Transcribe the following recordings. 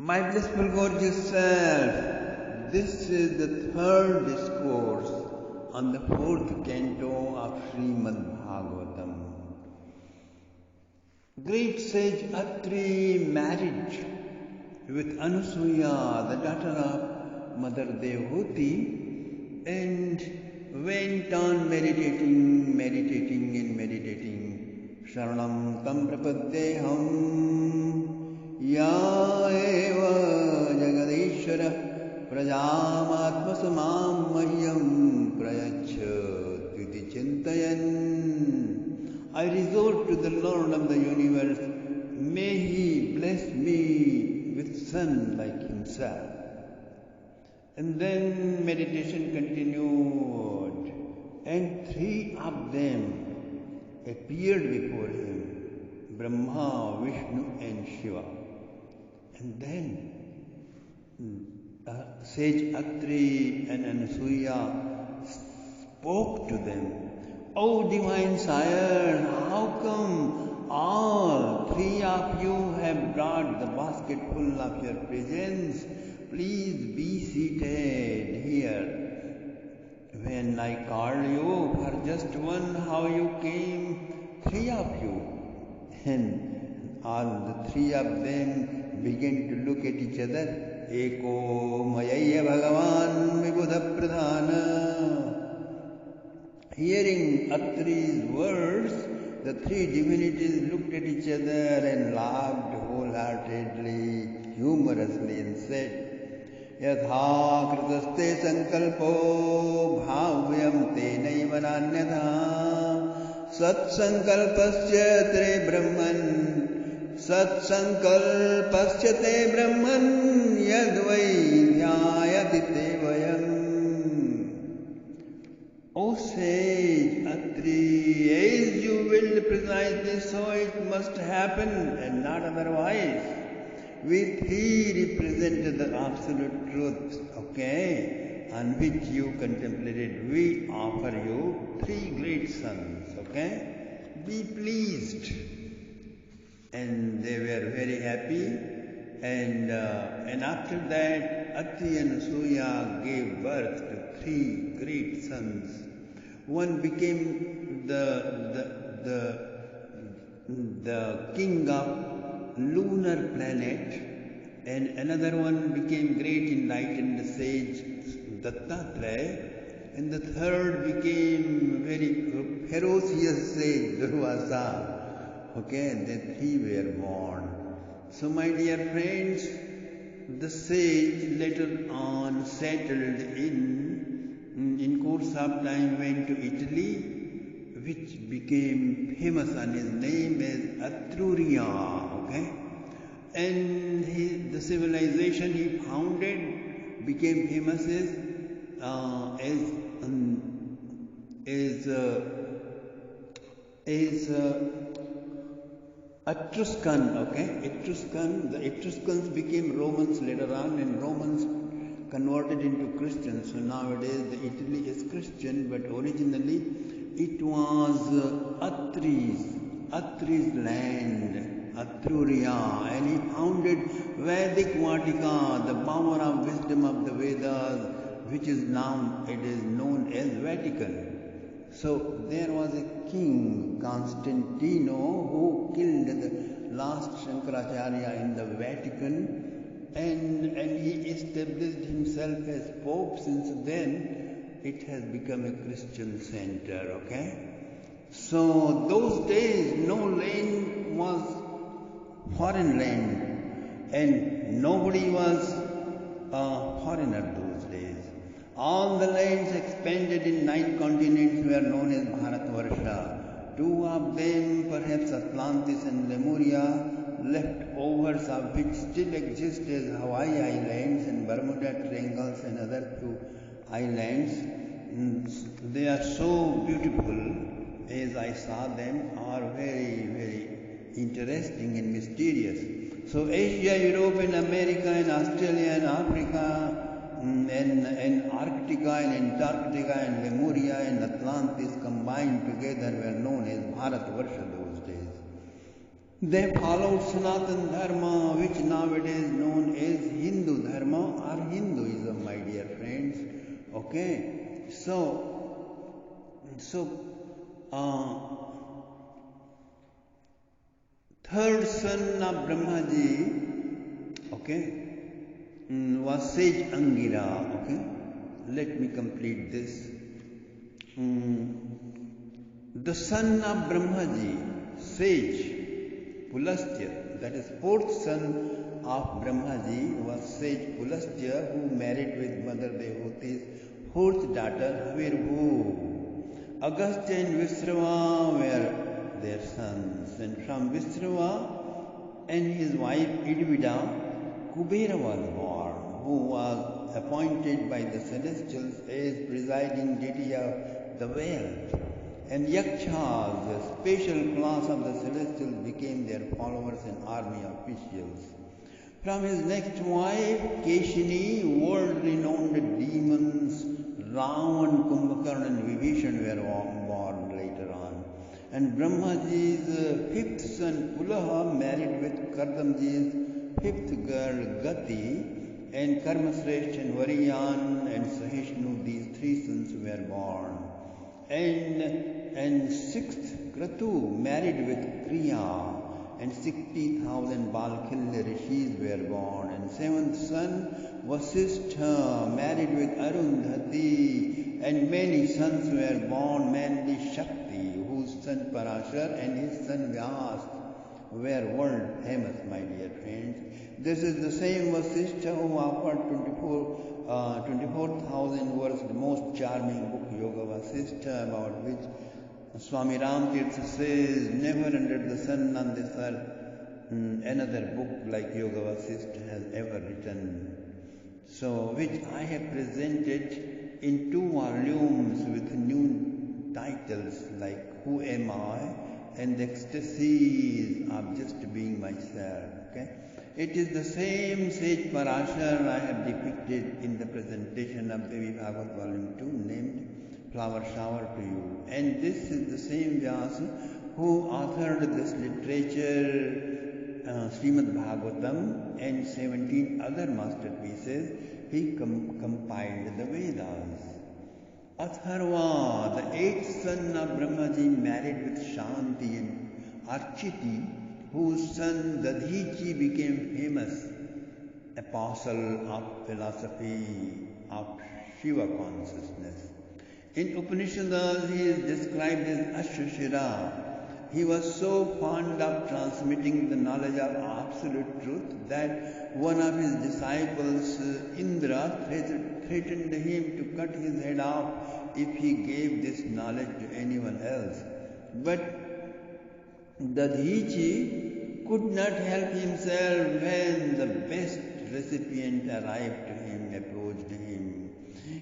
My blissful gorgeous self, this is the third discourse on the fourth canto of SriMad Bhagavatam. Great sage Atri married with Anusuya, the daughter of Mother Devhuti, and went on meditating. Sharanam tam prapaddeham ya eva jagadishvara prajamatma samam mahyam prayachat iti chintayan. I resort to the Lord of the universe. May He bless me with son like Himself. And then meditation continued, and three of them appeared before him, Brahma, Vishnu and Shiva. And then sage Atri and Anusuya spoke to them, "O divine sire, how come all three of you have brought the basket full of your presents? Please be seated here. When I called you for just one, how you came? Three of you." And all the three of them began to look at each other. Eko mayaya Bhagavan vibudha pradhana. Hearing Atri's words, the three divinities looked at each other and laughed wholeheartedly, humorously, and said, "Yatha kritaste sankalpo bhavyam tenaiva nanyatha satsankalpasya te brahman yadvai dhyayati te vayam." O sage Atri, as you willed precisely, so it must happen and not otherwise. We three represented the absolute truth, okay, on which you contemplated. We offer you three great sons, okay? Be pleased. And they were very happy. And after that, Atri and Suya gave birth to three great sons. One became the king of lunar planet, and another one became great enlightened sage Dattatreya, and the third became very ferocious sage Durvasa. Okay, and the three were born. So my dear friends, the sage later on settled in course of time went to Italy, which became famous on his name as Etruria, okay? And the civilization he founded became famous as Etruscan, okay? The Etruscans became Romans later on, and Romans converted into Christians. So nowadays the Italy is Christian, but originally it was Atri's land, Etruria, and he founded Vedic Vatika, the power of wisdom of the Vedas, which is now it is known as Vatican. So there was a king, Constantino, who killed the last Shankaracharya in the Vatican, and he established himself as Pope. Since then, it has become a Christian center, okay? So those days, no land was foreign land, and nobody was a foreigner those days. All the lands expanded in 9 continents were known as Bharatvarsha. 2 of them, perhaps Atlantis and Lemuria, leftovers of which still exist as Hawaii Islands and Bermuda Triangles and other few islands. They are so beautiful, as I saw them, are very, very interesting and mysterious. So Asia, Europe and America and Australia and Africa and Arctica and Antarctica and Lemuria and Atlantis combined together were known as Bharatvarsha those days. They followed Sanatana Dharma, which nowadays known as are Hinduism, my dear friends. Okay, third son of Brahmaji, okay, was sage Angira. Okay, let me complete this. The son of Brahmaji, sage Pulastya, that is fourth son of Brahmaji, was sage Pulastya, who married with Mother Devothi's fourth daughter Havirabhu. Agastya and Visrava were their sons, and from Visrava and his wife Idvida, Kubera was born, who was appointed by the celestials as presiding deity of the wealth. And Yakshas, a special class of the celestials, became their followers and army officials. From his next wife, Keshini, world-renowned demons Ravan, Kumbhakarna and Vibhishan were born later on. And Brahmaji's fifth son, Pulaha, married with Kardamji's fifth girl, Gati, and Karmasreshth and Variyan and Sahishnu, these three sons were born. And sixth, Kratu, married with Kriya, and 60,000 Balkhilya rishis were born. And seventh son, Vasishtha, married with Arundhati, and many sons were born, mainly Shakti, whose son Parashar and his son Vyas were world famous, my dear friends. This is the same Vasishtha who offered 24,000 words, the most charming book, Yoga Vasishtha, about which Swami Ramtirtha says, never under the sun on this earth another book like Yoga Vasishtha has ever written. So, which I have presented in 2 volumes with new titles like Who Am I and The Ecstasies of Just Being Myself. Okay? It is the same sage Parashar I have depicted in the presentation of Devi Bhagavad Volume 2 named Flower Shower to You. And this is the same Vyasa who authored this literature, SriMad Bhagavatam, and 17 other masterpieces. He compiled the Vedas. Atharva, the 8th son of Brahmaji, married with Shanti and Architi, whose son Dadhichi became famous apostle of philosophy of Shiva consciousness. In Upanishads, he is described as Ashashira. He was so fond of transmitting the knowledge of absolute truth that one of his disciples, Indra, threatened him to cut his head off if he gave this knowledge to anyone else. But Dadhichi could not help himself when the best recipient arrived to him, approached him.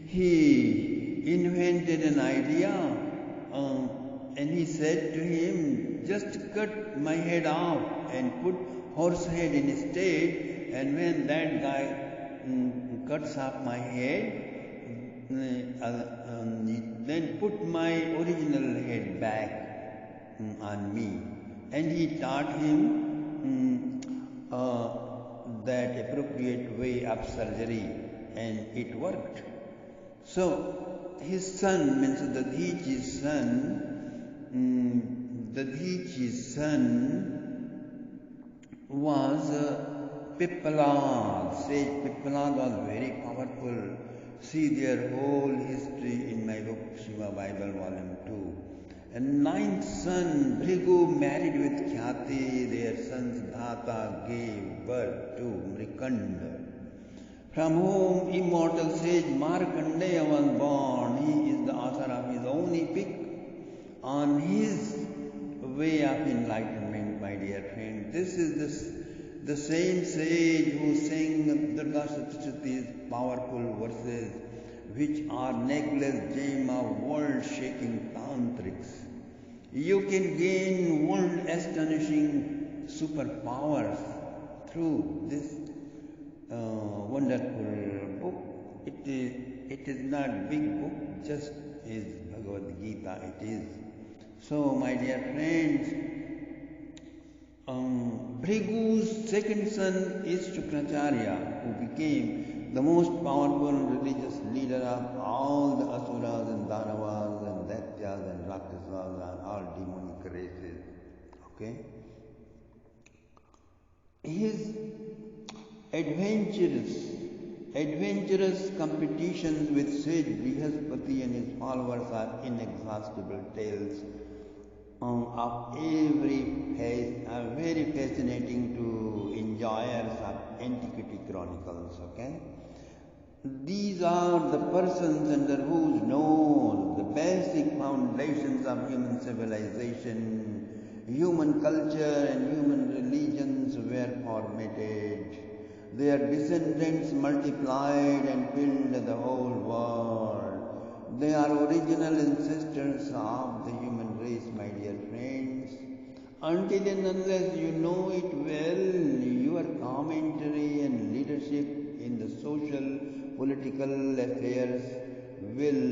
He invented an idea and he said to him, just cut my head off and put horse head instead, and when that guy cuts off my head, then put my original head back on me. And he taught him that appropriate way of surgery, and it worked. So his son, means Dadhichi's son was Pippalad. Sage Pippalad was very powerful. See their whole history in my book, Shiva Bible, Volume 2. And 9th son, Bhrigu, married with Khyati. Their sons Dhata gave birth to Mrikanda, from whom immortal sage Markandeya was born. He is the author of his own epic on his way of enlightenment, my dear friend. This is the same sage who sang Durga Saptashti's powerful verses, which are necklace gem of world-shaking tantrics. You can gain world-astonishing superpowers through this wonderful book. It is not big book, just is Bhagavad Gita. It is. So, my dear friends, Bhrigu's second son is Shukracharya, who became the most powerful religious leader of all the asuras and danavas and daityas and rakshasas and all demonic races. Okay? His adventurous competitions with sage Brihaspati and his followers are inexhaustible tales of every phase, are very fascinating to enjoyers of antiquity chronicles. Okay? These are the persons under whose nose the basic foundations of human civilization, human culture and human religions were formated. Their descendants multiplied and filled the whole world. They are original ancestors of the human race, my dear friends. Until and unless you know it well, your commentary and leadership in the social, political affairs will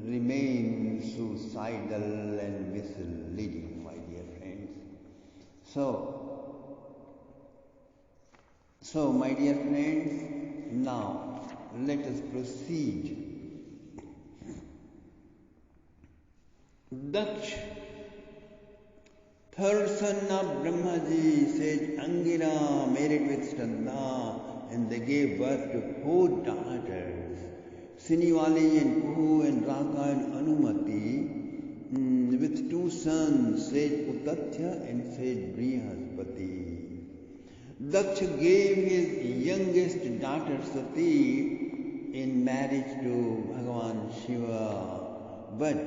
remain suicidal and misleading, my dear friends. So, my dear friends, now let us proceed. Daksh, third son of Brahmaji, sage Angira, married with Shraddha, and they gave birth to 4 daughters, Sinivali and Kuhu and Raka and Anumati, with 2 sons, sage Utatya and sage Brihaspati. Daksha gave his youngest daughter Sati in marriage to Bhagavan Shiva, but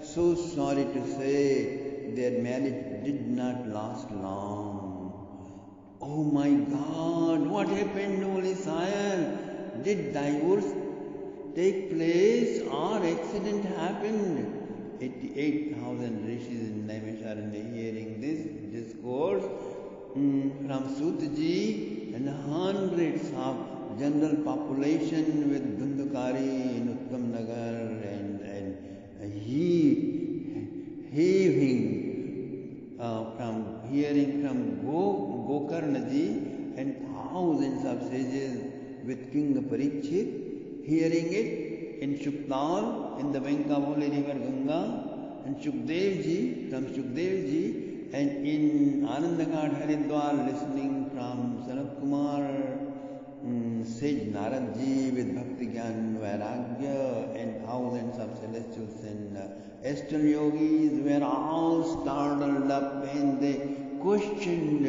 so sorry to say, their marriage did not last long. Oh my God, what happened, Holy Sire? Did divorce take place or accident happened? 88,000 rishis in Naimisharanya hearing this discourse from Sutaji and hundreds of general population with Dhundukari in Uttamnagar and hearing from Gokarnaji and thousands of sages with King Parikshit, hearing it in Shuktal, in the Venkavoli river Ganga, and Shukdevji, from Shukdevji, and in Anandagad Haridwar, listening from Sanat Kumar, sage Naradji with Bhakti Gyan Vairagya, and thousands of celestials and astral yogis were all startled up and they questioned.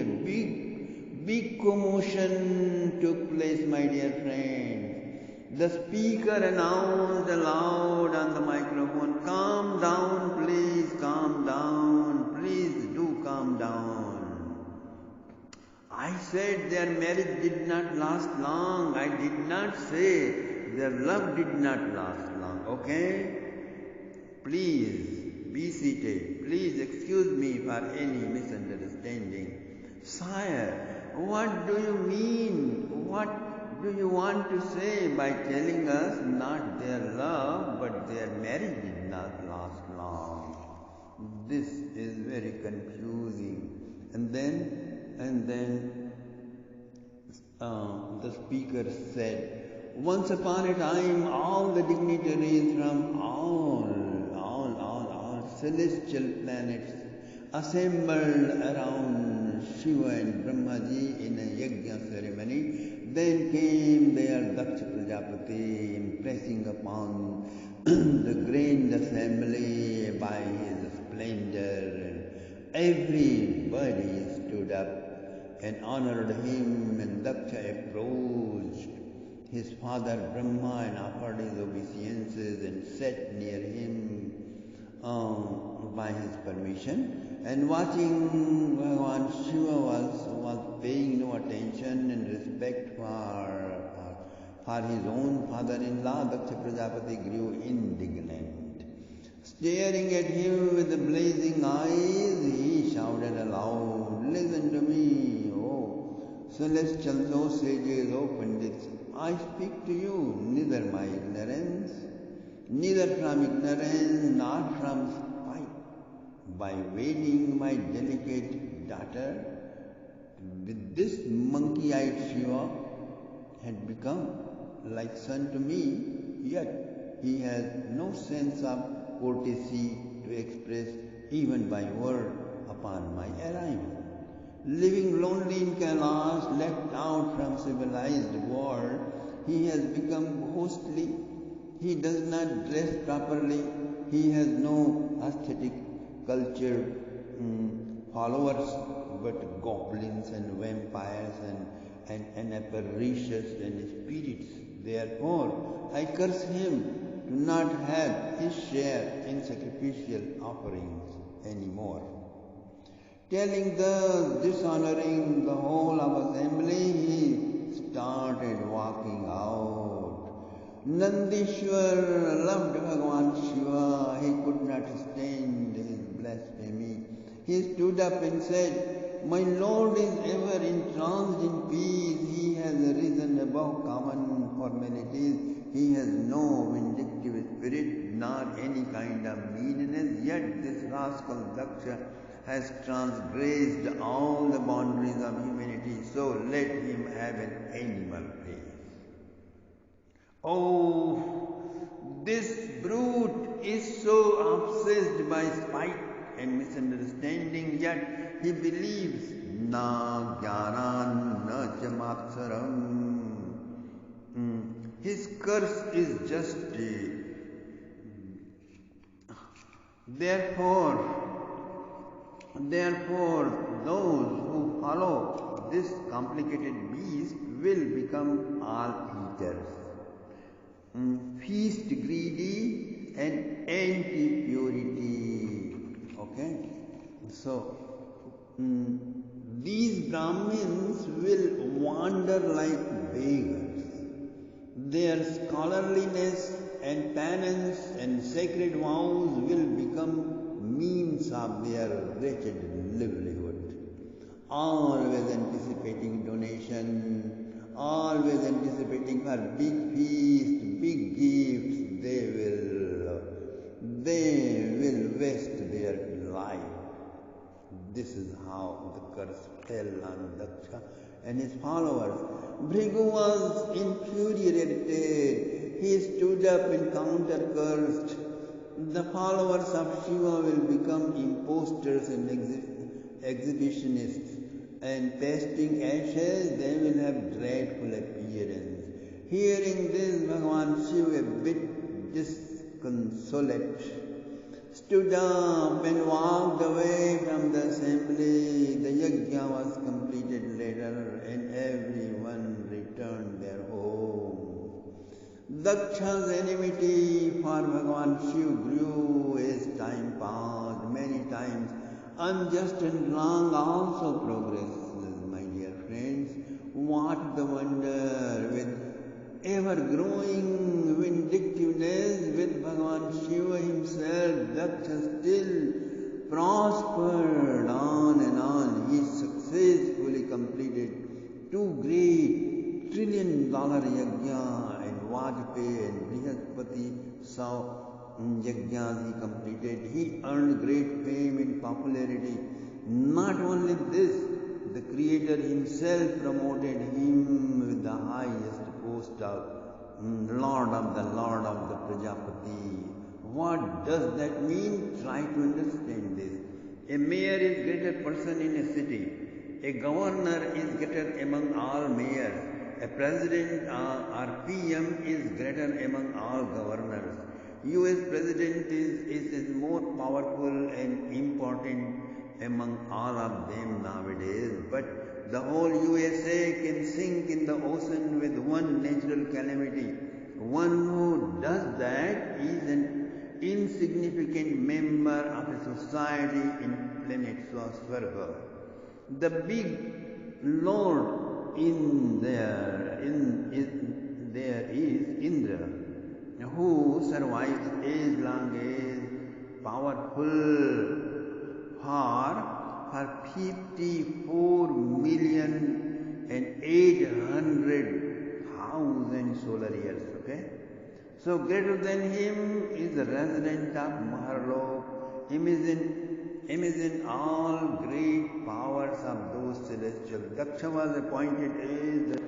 Big commotion took place, my dear friends. The speaker announced aloud on the microphone, "Calm down, please, calm down, please do calm down." I said their marriage did not last long. I did not say their love did not last long. Okay? Please be seated. Please excuse me for any misunderstanding. Sire, what do you mean? What do you want to say by telling us not their love but their marriage did not last long? This is very confusing. And then the speaker said, once upon a time, all the dignitaries from all celestial planets assembled around Shiva and Brahmaji in a yajna ceremony. Then came their Daksha Prajapati, impressing upon the grand assembly by his splendor, and everybody stood up and honored him, and Daksha approached his father Brahma and offered his obeisances and sat near him by his permission. And watching Bhagavan Shiva was paying no attention and respect for his own father-in-law. Daksha Prajapati grew indignant. Staring at him with blazing eyes, he shouted aloud, "Listen to me, O celestials, O sages, O pandits. I speak to you neither from ignorance nor from spite. By wedding my delicate daughter with this monkey-eyed Shiva had become like son to me, yet he has no sense of courtesy to express even by word upon my arrival. Living lonely in Kailash, left out from civilized world, he has become ghostly. He does not dress properly. He has no aesthetic culture followers, but goblins and vampires and apparitions and spirits. Therefore, I curse him to not have his share in sacrificial offerings anymore. Telling thus, dishonoring the whole of assembly, he started walking out. Nandishwar loved Bhagavan Shiva. He could not stand his blasphemy. He stood up and said, "My Lord is ever entranced in peace. He has risen above common formalities. He has no vindictive spirit, nor any kind of meanness. Yet this rascal Daksha has transgressed all the boundaries of humanity, so let him have an animal face." Oh, this brute is so obsessed by spite and misunderstanding, yet he believes na jnana na chamatsaram. His curse is just Therefore, those who follow this complicated beast will become all-eaters, feast greedy and anti-purity. Okay? So, these Brahmins will wander like beggars. Their scholarliness and penance and sacred vows will become means of their wretched livelihood. Always anticipating donation, always anticipating a big feast, big gifts, they will waste their life. This is how the curse fell on Daksha and his followers. Bhrigu was infuriated. He stood up and counter-cursed. The followers of Shiva will become impostors and exhibitionists, and pasting ashes, they will have dreadful appearance. Hearing this, Bhagavan Shiva, a bit disconsolate, stood up and walked away from the assembly. The yajna was completed later, and everyone returned their home. Daksha's enmity for Bhagavan Shiva grew as time passed. Many times unjust and wrong also progresses, my dear friends. What the wonder with ever-growing vindictiveness with Bhagavan Shiva himself, Daksha still prospered on and on. He successfully completed 2 great $1 trillion yajna, and Vajpayee and Brihaspati saw yajnas he completed. He earned great fame and popularity. Not only this, the Creator himself promoted him with the highest post of Lord of the Prajapati. What does that mean? Try to understand this. A mayor is greater person in a city. A governor is greater among all mayors. A president or PM is greater among all governors. US president is more powerful and important among all of them nowadays. But the whole USA can sink in the ocean with one natural calamity. One who does that is an insignificant member of a society in planet Svarga. The big Lord there is Indra, who survives as long as powerful for 54,800,000 solar years. Okay? So greater than him is the resident of Maharlok. Imagine all great powers of those celestials. Daksha was appointed as the